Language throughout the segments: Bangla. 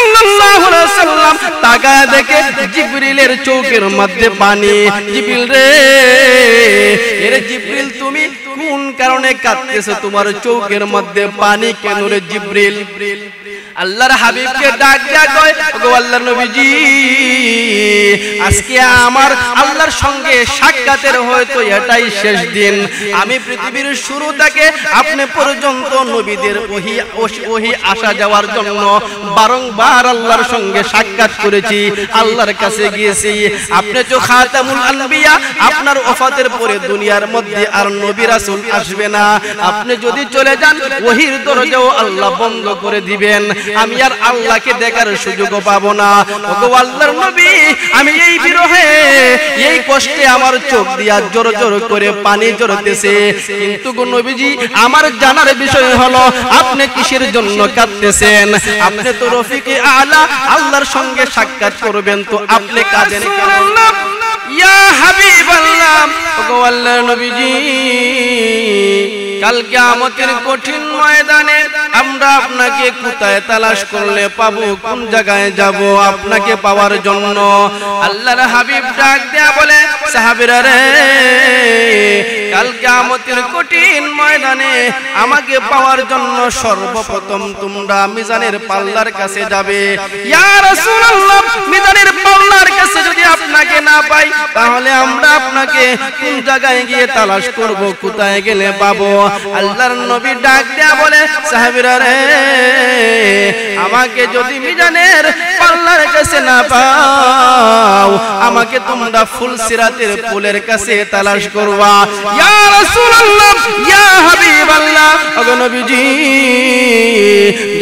সাল্লাল্লাহু আলাইহি ওয়াসাল্লাম তাকায় দেখে জিবরিলের চোখের মধ্যে পানি। জিবরিল রে, এরে জিবরিল তুমি কোন কারণে কাঁদতেছো? তোমার চোখের মধ্যে পানি কেন রে জিবরিল? আল্লাহর হাবিবকে ডাক দেয়া কয়, ওগো আল্লাহর নবীজি, আজকে আমার আল্লাহর সঙ্গে সাক্ষাতের হয়তো এটাই শেষ দিন। আমি পৃথিবীর শুরু থেকে আপনি পর্যন্ত নবীদের ওহী আসা যাওয়ার জন্য বারংবার আল্লাহর সঙ্গে সাক্ষাৎ করেছি, আল্লাহর কাছে গিয়েছি। আপনি তো খাতামুল আনবিয়া, আপনার ওফাতের পরে দুনিয়ার মধ্যে আর নবী রাসূল আসবে না। আপনি যদি চলে যান ওহীর দরজাও আল্লাহ বন্ধ করে দিবেন, আমি আর আল্লাহকে দেখার সুযোগও পাবো না। ওগো আল্লাহর নবী, আমি এই বিরহে এই কষ্টে আমার চোখ দিয়া জোর জোর করে পানি ঝরতেছে। কিন্তু গো নবীজি, আমার জানার বিষয় হলো আপনি কিসের জন্য কাঁদতেছেন? আপনি তো রফিকে আলা, আল্লাহর সঙ্গে সাক্ষাৎ করবেন, তো আপনি কাঁদেন কেন? ইয়া হাবিবাল্লাহ, ওগো আল্লাহর নবীজি, কাল কিয়ামতের কঠিন ময়দানে আমরা আপনাকে কোথায় তালাশ করলে পাবো? কোন জায়গায় যাব আপনাকে পাওয়ার জন্য? আল্লাহর হাবিব ডাক দেয়া বলে, সাহাবীরা রে, কাল কিয়ামতের কঠিন ময়দানে আমাকে পাওয়ার জন্য সর্বপ্রথম তোমরা মিজানের পাল্লার কাছে যাবে। ইয়া রাসূলুল্লাহ, মিজানের পাল্লার কাছে যদি আপনাকে না পাই, তাহলে আমরা আপনাকে কোন জায়গায় গিয়ে তালাশ করব? কোথায় গেলে পাবো? আল্লাহর নবী ডাক দেয়া বলে, সাহাবীরা রে, আমাকে যদি মিজানের পাল্লার কাছে না পাও, আমাকে তোমরা ফুলসিরাতের পুলের কাছে তালাশ করবা। ইয়া রাসূলুল্লাহ, ইয়া হাবিবাল্লাহ, ওগো নবীজি,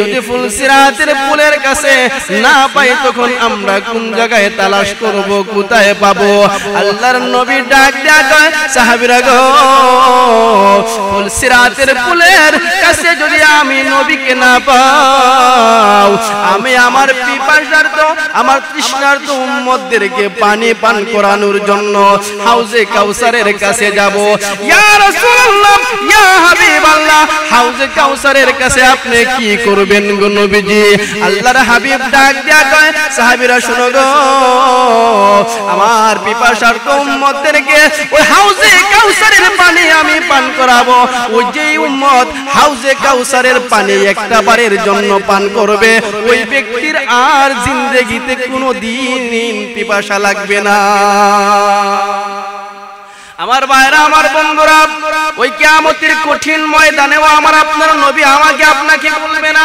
যদি ফুলসিরাতের পুলের কাছে না পাই, তখন আমরা কোন জায়গায় তালাশ করব? কোথায় পাবো? আল্লাহর নবী ডাক দেয়া কয়, সাহাবীরা গো, ফুলসিরাতের পুলের কাছে যদি আমি নবীকে না পাও, আমি আমার পিপাসার্ত, আমার তৃষ্ণার্ত উম্মতদেরকে পানি পান করানোর জন্য হাউজে কাউসারের কাছে যাব। ইয়া রাসূলুল্লাহ, ইয়া হাবিবাল্লাহ, হাউজে কাউসারের কাছে আপনি কি করবেন গো নবীজি? আল্লাহর হাবিব ডাক দেয়া কয়, সাহাবীরা শুনো গো, আমার পিপাসার্ত উম্মতদেরকে ওই হাউজে কাউসারের পানি আমি পান করাবো। ওই যে উম্মত হাউজে কাউসারের পানি একটা বারের জন্য পান করবে, ওই ব্যক্তির আর জিন্দেগিতে কোনো দিন পিপাসা লাগবে না। আমার ভাইরা, আমার বন্ধুরা, ওই কিয়ামতের কঠিন ময়দানেও আমার আপনার নবী আমাকে আপনাকে বলবে না।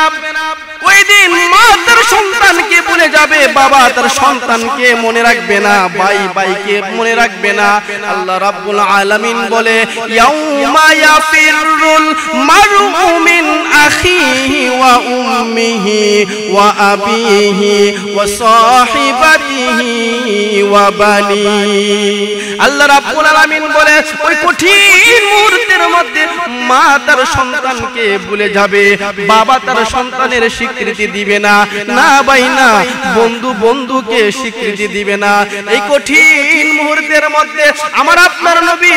ওই দিন মা তার সন্তানকে ভুলে যাবে, বাবা তার সন্তানকে মনে রাখবে না, ভাই ভাইকে মনে রাখবে না। আল্লাহ রাব্বুল আলামিন বলে, ইয়াউমা ইয়াফিরুল মারউ মিন আখিহি ওয়া উম্মিহি ওয়া আবিহি ওয়া সাহিবাতিহি ওয়া বানি। আল্লাহ রাব্বুল আলামিন বলে, ওই কঠিন মুহূর্তের মধ্যে মা তার সন্তানকে ভুলে যাবে, বাবা তার সন্তানের স্বীকৃতি দিবে না, না ভাই না, বন্ধু বন্ধুকে স্বীকৃতি দিবে না। এই কঠিন মুহূর্তের মধ্যে আমার আপনার নবী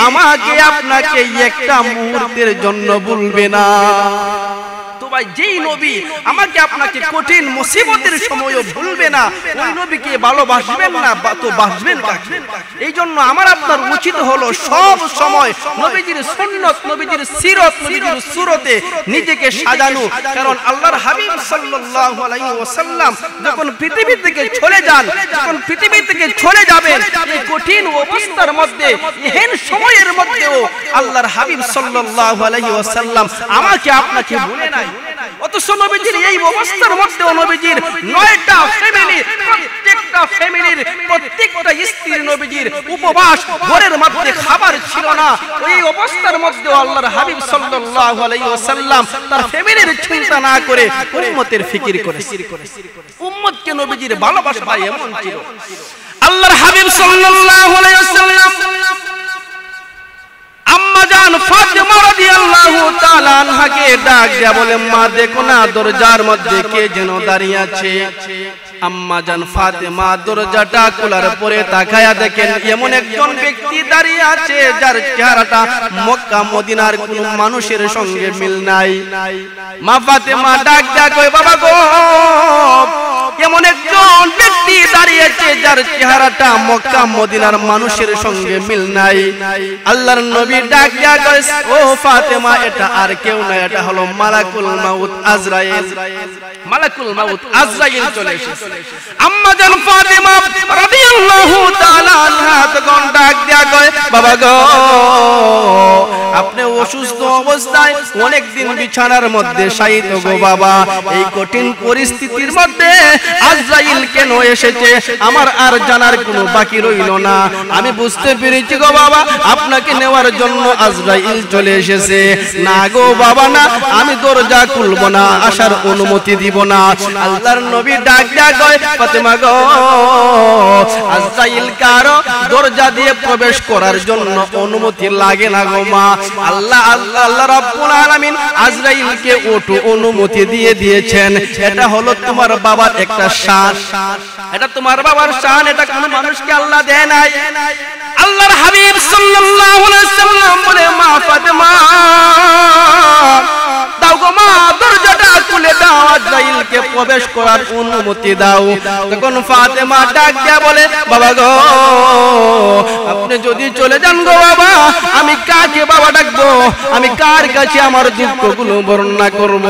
আমাকে আপনাকে একটা মুহূর্তের জন্য ভুলবে না। তো ভাই, যেই নবী আমাকে আপনাকে কঠিন মুসিবতের সময়ও ভুলবে না, ওই নবীকে ভালোবাসবেন না তো বাসবেন কাকে? এই জন্য আমার আপনার উচিত হলো সব সময় নবীজির সুন্নত, নবীজির সিরত, নবীজির সুরতে নিজেকে সাজানো। কারণ আল্লাহর হাবিব সাল্লাল্লাহু আলাইহি ওয়াসাল্লাম যখন পৃথিবী থেকে চলে যান, যখন পৃথিবী থেকে চলে যাবেন, এই কঠিন অবস্থার মধ্যে, এহেন সময়ের মধ্যেও আল্লাহর হাবিব সাল্লাল্লাহু আলাইহি ওয়াসাল্লাম আমাকে আপনাকে ভুলে নাই। অথচ নবীজির এই অবস্থার মধ্যেও নবীজির 9টা ফ্যামিলি, প্রত্যেকটা ফ্যামিলির প্রত্যেকটা স্ত্রী নবীজির উপবাস, ঘরের মধ্যে খাবার ছিল না। এই অবস্থার মধ্যেও আল্লাহর হাবিব সাল্লাল্লাহু আলাইহি ওয়াসাল্লাম তার ফ্যামিলির চিন্তা না করে উম্মতের ফিকির করে, উম্মতকে নবীজির ভালোবাসা এমন ছিল। আল্লাহর হাবিব সাল্লাল্লাহু আলাইহি ওয়াসাল্লাম আম্মা জান ফাতেমা রাদিয়াল্লাহু তাআলা আনহাকে ডাক দেয়া বলে, মা দেখো না দরজার মধ্যে কে যেন দাঁড়িয়ে আছে। আম্মা জান ফাতেমা দরজাটা খোলার পরে তাকায়া দেখেন এমন একজন ব্যক্তি দাঁড়িয়ে আছে যার চেহারাটা মক্কা মদিনার কোন মানুষের সঙ্গে মিল নাই। মা ফাতেমা ডাক দেয়া কয়, বাবা গো, দাঁড়িয়েছে যার চেহারাটা মক্কা মদিনার মানুষের সঙ্গে মিল নাই। আল্লাহর নবী ডাক দিয়া কয়, ও ফাতেমা, এটা আর কেউ না, এটা হলো মালাকুল মাউত আজরাইল। মালাকুল মাউত আজরাইল চলে এসেছে। আম্মা জান ফাতেমা রাদিয়াল্লাহু তাআলা আনহা তখন ডাক দিয়া কয়, বাবা গো, আপনি অসুস্থ অবস্থায় অনেক দিন বিছানার মধ্যে শায়িত গো বাবা, এই কঠিন পরিস্থিতির মধ্যে আজরাইল কেন এসেছে আমার আর জানার কোনো বাকি রইল না। আমি বুঝতে পেরেছি গো বাবা, আপনাকে নেওয়ার জন্য আজরাইল চলে এসেছে। না গো বাবা না, আমি দরজা খুলব না, আসার অনুমতি দিব না। আল্লাহর নবী ডাক দেয়া কয়, ফাতেমা গো, আজরাইল কারো দরজা দিয়ে প্রবেশ করার জন্য অনুমতি লাগে না গো মা। আল্লাহ রাব্বুল আলামিন আজরাইলকে ওটু অনুমতি দিয়ে দিয়েছেন। এটা হলো তোমার বাবার একটা শান, এটা তোমার বাবার শান, এটা কোনো মানুষকে আল্লাহ দেয় নাই। আল্লাহর হাবিব সাল্লাল্লাহু আলাইহি সাল্লাম বলে, মা ফাতেমা, দাও গো মা, দরজাটা খুলে দাও, আজরাইলকে প্রবেশ করার অনুমতি দাও। তখন ফাতেমা ডাক দিয়া বলে, বাবা গো, আপনি যদি চলে যান গো বাবা, আমি কাকে বাবা ডাকবো? আমি কার কাছে আমার দুঃখগুলো বর্ণনা করব?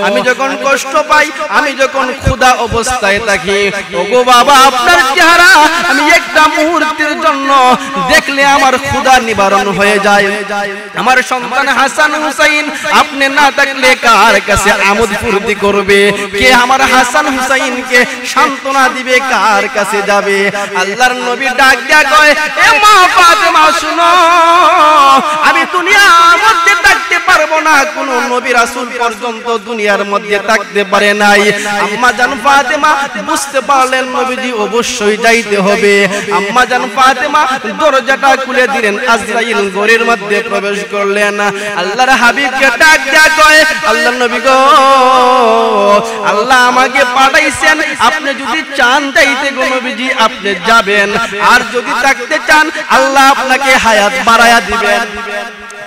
আমি যখন কষ্ট পাই, আমি যখন ক্ষুধা অবস্থায় থাকি, ও গো বাবা, আপনার চেহারা আমি একটা মুহূর্তের জন্য দেখলে আমার ক্ষুধা নিবারণ হয়ে যায়। আমার সন্তান হাসান হুসাইন আপনি না থাকলে কার কাছে আমোদ ফুর্তি করবে? কে আমার হাসান হুসাইনকে সান্ত্বনা দিবে? কার কাছে যাবে? আল্লাহর নবী ডাক দিয়া কয়, এ মা ফাতেমা, শুনো, আমি দুনিয়ার মধ্যে থাকতে পারবো না, কোন নবী রাসূল পর্যন্ত দুনিয়ার মধ্যে থাকতে পারে নাই। আম্মা জান ফাতেমা বুঝতে পারলেন নবীজি অবশ্যই যাইতে হবে। আম্মা জান ফাতেমা দরজাটা খুলে দিলেন, আজরাইল ঘরের মধ্যে প্রবেশ করলেন। আল্লাহর হাবিবকে ডাক দিয়া কয়, আল্লাহর নবী গো, আল্লাহ আমাকে পাঠাইছেন, আপনি যদি চান যাইতে গো নবীজি আপনি যাবেন, আর যদি থাকতে চান আল্লাহ আপনাকে হায়াত বাড়ায়া দিবেন।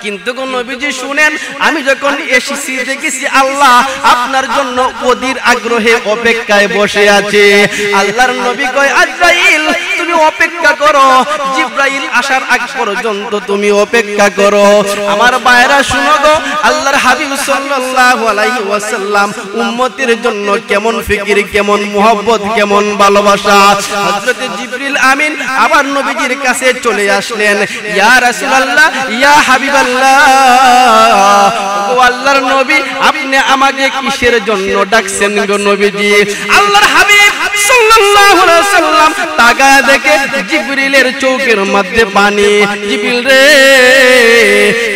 কিন্তু কোন নবীজি শুনেন, আমি যখন এসেছি দেখেছি আল্লাহ আপনার জন্য অধীর আগ্রহে অপেক্ষায় বসে আছে। আল্লাহর নবী কয়, আজরাইল তুমি অপেক্ষা করো, জিবরাইল আসার আগ পর্যন্ত তুমি অপেক্ষা করো। আমার ভাইরা শুনো গো, আল্লাহর হাবিব সাল্লাল্লাহু আলাইহি ওয়াসাল্লাম উম্মতের জন্য কেমন ফিকির, কেমন মুহাব্বত, কেমন ভালোবাসা। হযরত জিবরিল আমিন আবার নবীজির কাছে চলে আসলেন, ইয়া রাসূলুল্লাহ, ইয়া হাবিবাল্লাহ, ও আল্লাহর নবী, আপনি আমাকে কিসের জন্য ডাকছেন গো নবীজি? আল্লাহর হাবিব সাল্লাল্লাহু আলাইহি ওয়াসাল্লাম তাকায় দেখে জিবরিলের চোখের মধ্যে পানি। জিবরিল রে,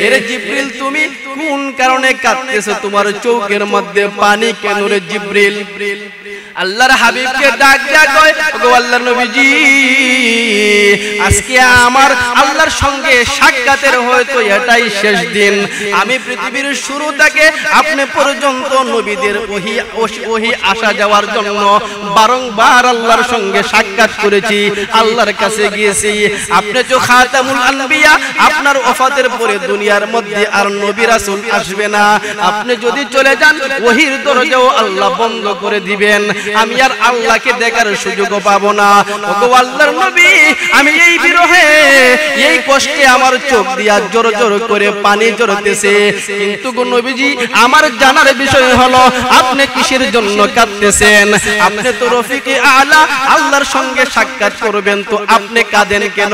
এরে জিবরিল, তুমি কোন কারণে কাঁদতেছো? তোমার চোখের মধ্যে পানি কেন রে জিবরিল? আল্লাহর হাবিবকে ডাক দিয়া কয়, ওগো আল্লাহর নবীজি, আজকে আমার আল্লাহর সঙ্গে সাক্ষাতের হয়তো এটাই শেষ দিন। আমি পৃথিবীর শুরু থেকে আপনি পর্যন্ত নবীদের ওহী আসা যাওয়ার জন্য বারংবার আল্লাহর সঙ্গে সাক্ষাৎ করেছি, আল্লাহর কাছে গিয়েছি। আপনি তো খাতামুল আনবিয়া, আপনার ওফাতের পরে দুনিয়ার মধ্যে আর নবী রাসূল আসবে না। আপনি যদি চলে যান, ওহীর দরজাও আল্লাহ বন্ধ করে দিবেন, আমি আর আল্লাহকে দেখার সুযোগ পাবো না। ওগো আল্লাহর নবী, আমি এই বিরহে, এই কষ্টে আমার চোখ দিয়া জোর জোর করে পানি ঝরতেছে। কিন্তু গো নবীজি, আমার জানার বিষয় হলো আপনি কিসের জন্য কাঁদতেছেন? আপনি তো রফিকে আলা, আল্লাহর সঙ্গে সাক্ষাৎ করবেন, তো আপনি কাঁদেন কেন?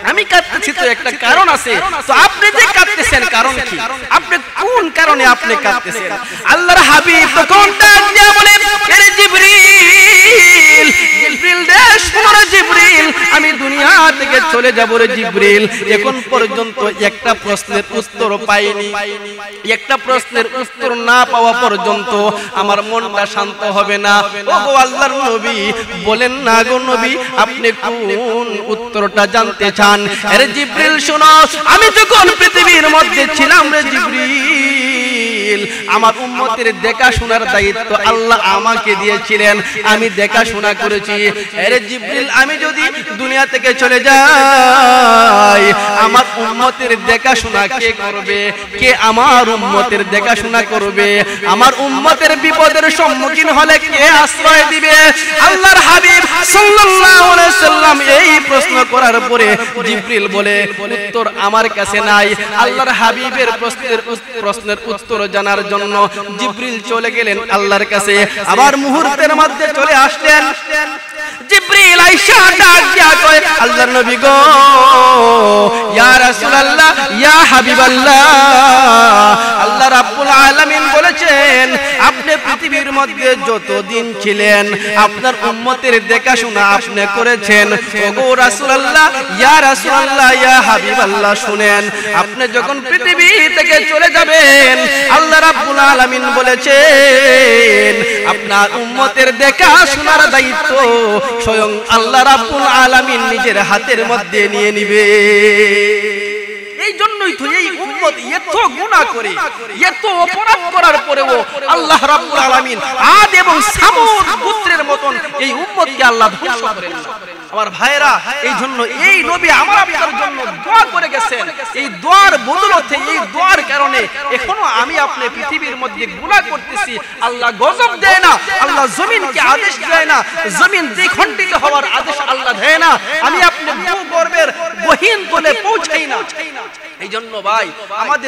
আমি কাঁদতেছি তো একটা কারণ আছে, তো আপনি যে কাঁদতেছেন কারণ কি? আপনি কোন কারণে আপনি কাঁদতেছেন? আল্লাহর হাবিব তখন ডাক দিয়া বলে, এরে জিবরিল, জিবরিল রে, শোনো রে জিবরিল, আমি দুনিয়া থেকে চলে যাব রে জিবরিল। এখন পর্যন্ত একটা প্রশ্নের উত্তর পাইনি। একটা প্রশ্নের উত্তর না পাওয়া পর্যন্ত আমার মনটা শান্ত হবে না। ওগো আল্লাহর নবী, বলেন না গো নবী, আপনি কোন উত্তরটা জানতে চান? আরে জিবরিল শোনো, আমি যখন পৃথিবীর মধ্যে ছিলাম রে জিবরিল, জিবরিল আমার উম্মতের দেখাশোনার দায়িত্ব আল্লাহ আমাকে দিয়েছিলেন, আমি দেখাশোনা করেছি। আরে জিবরিল আমি যদি দুনিয়া থেকে চলে যাই আমার উম্মতের দেখাশোনা কে করবে? কে আমার উম্মতের দেখাশোনা করবে? আমার উম্মতের বিপদের সম্মুখীন হলে কে আশ্রয় দিবে? আল্লাহর হাবিব সাল্লাল্লাহু আলাইহি সাল্লাম এই প্রশ্ন করার পরে জিবরিল বলে উত্তর আমার কাছে নাই। আল্লাহর হাবিবের প্রশ্নের উত্তর জানার জন্য জিবরিল চলে গেলেন আল্লাহর কাছে। আবার মুহূর্তের মধ্যে চলে আসলেন। জিবরিল আয়েশা ডাক দিয়া কয় আল্লাহর নবী গো, ইয়া রাসূলুল্লাহ, ইয়া হাবিবাল্লাহ, আল্লাহ রাব্বুল আলামিন বলেছেন আপনি পৃথিবীর মধ্যে যতদিন ছিলেন আপনার উম্মতের দেখাশোনা আপনি করেছেন। ওগো রাসূলুল্লাহ, ইয়া রাসূলুল্লাহ, ইয়া হাবিবাল্লাহ, শুনেন আপনি যখন পৃথিবী থেকে চলে যাবেন আল্লাহ রাব্বুল আলামিন বলেছেন আপনার উম্মতের দেখাশোনার দায়িত্ব স্বয়ং আল্লাহ রাব্বুল আলামিন নিজের হাতের মধ্যে নিয়ে নিবে। এই জন্যই তো এই উম্মত এত গুনাহ করে, এত অপরাধ করার পরেও আল্লাহ রাব্বুল আলামিন আদ এবং সামুদ পুত্রের মতন এই উম্মতকে আল্লাহ ধ্বংস করেন না। আমার ভাইরা, এই জন্য এই নবী আমার আপনার জন্য দোয়া করে গেছেন। এই দোয়ার বদলতে, এই দোয়ার কারণে এখনো আমি আপনি পৃথিবীর মধ্যে গুনাহ করতেছি। আল্লাহ গজব দেয় না, আল্লাহ জমিনকে আদেশ দেয় না, জমিন দ্বিখণ্ডিত হওয়ার আদেশ আল্লাহ দেয় না, আমি আপনি ভূগর্ভের গহীন তলে পৌঁছাই না। এই জন্য ভাই আমাদের